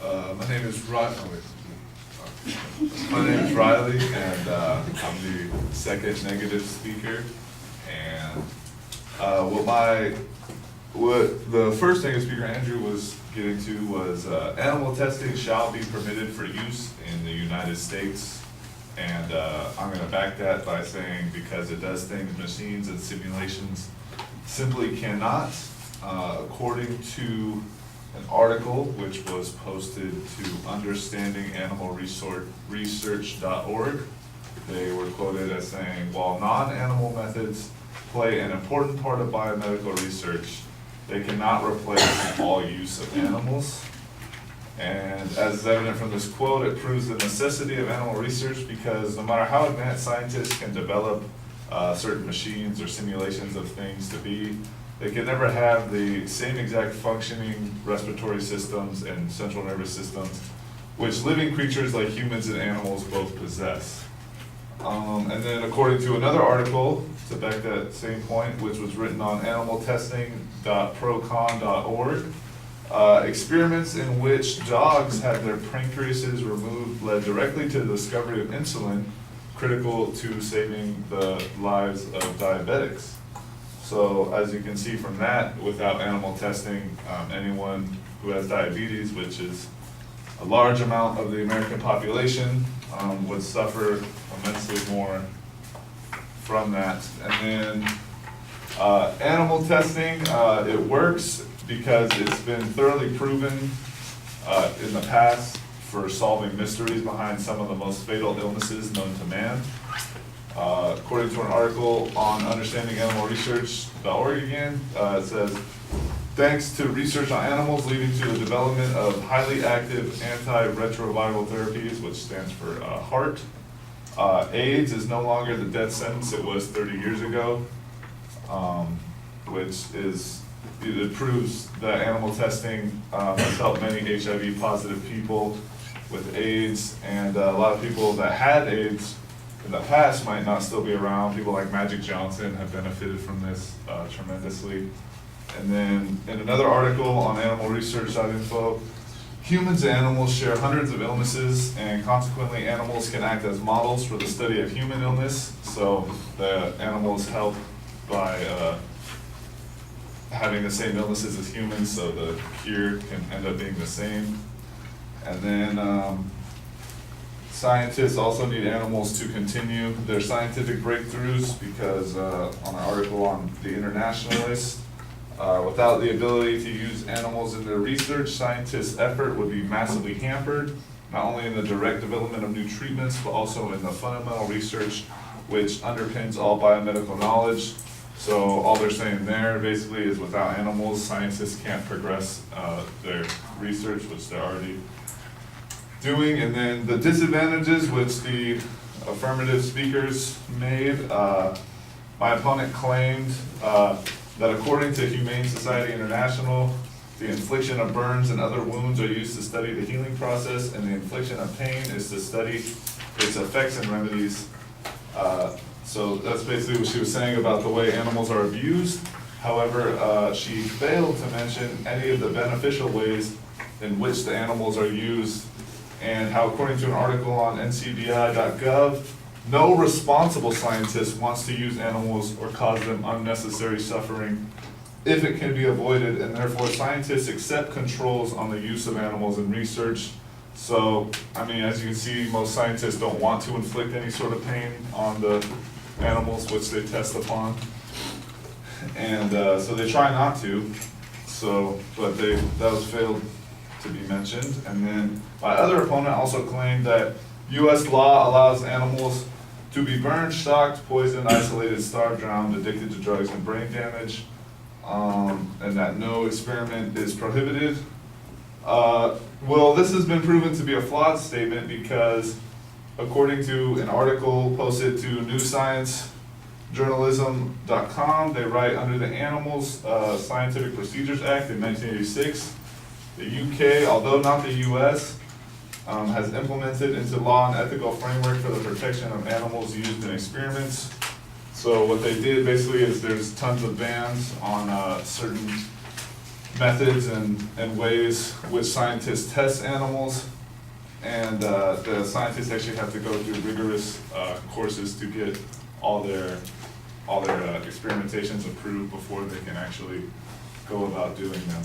My name is Riley, and I'm the second negative speaker. And what the first negative speaker, Andrew, was getting to was animal testing shall be permitted for use in the United States. And I'm going to back that by saying because it does things machines and simulations simply cannot, according to an article which was posted to understandinganimalresearch.org. They were quoted as saying, while non-animal methods play an important part of biomedical research, they cannot replace all use of animals. And as is evident from this quote, it proves the necessity of animal research because no matter how advanced scientists can develop certain machines or simulations of things to be, they can never have the same exact functioning respiratory systems and central nervous systems which living creatures like humans and animals both possess. And then according to another article to back that same point, which was written on animaltesting.procon.org, experiments in which dogs had their pancreases removed led directly to the discovery of insulin, critical to saving the lives of diabetics. So as you can see from that, without animal testing, anyone who has diabetes, which is a large amount of the American population, would suffer immensely more from that. And then animal testing, it works because it's been thoroughly proven in the past for solving mysteries behind some of the most fatal illnesses known to man. According to an article on understandinganimalresearch.org again, it says, thanks to research on animals leading to the development of highly active antiretroviral therapies, which stands for HART, AIDS is no longer the death sentence it was 30 years ago, which is, it proves that animal testing has helped many HIV positive people with AIDS, and a lot of people that had AIDS in the past might not still be around. People like Magic Johnson have benefited from this tremendously. And then in another article on animalresearch.info, humans and animals share hundreds of illnesses, and consequently animals can act as models for the study of human illness. So the animals help by having the same illnesses as humans, so the cure can end up being the same. And then scientists also need animals to continue their scientific breakthroughs because on an article on The Internationalist, without the ability to use animals in their research, scientists' effort would be massively hampered, not only in the direct development of new treatments, but also in the fundamental research which underpins all biomedical knowledge. So all they're saying there basically is without animals, scientists can't progress their research, which they're already doing. And then the disadvantages which the affirmative speakers made, my opponent claimed that according to Humane Society International, the infliction of burns and other wounds are used to study the healing process, and the infliction of pain is to study its effects and remedies. So that's basically what she was saying about the way animals are abused. However, she failed to mention any of the beneficial ways in which the animals are used, and how, according to an article on ncbi.gov, no responsible scientist wants to use animals or cause them unnecessary suffering if it can be avoided, and therefore scientists accept controls on the use of animals in research. So, I mean, as you can see, most scientists don't want to inflict any sort of pain on the animals which they test upon. And so they try not to, but that was failed to be mentioned. And then my other opponent also claimed that US law allows animals to be burned, shocked, poisoned, isolated, starved, drowned, addicted to drugs and brain damage, and that no experiment is prohibited. Well, this has been proven to be a flawed statement because according to an article posted to newsciencejournalism.com, they write under the Animals Scientific Procedures Act in 1986, the UK, although not the US, has implemented into law an ethical framework for the protection of animals used in experiments. So what they did basically is there's tons of bans on certain methods and ways which scientists test animals. And the scientists actually have to go through rigorous courses to get all their experimentations approved before they can actually go about doing them.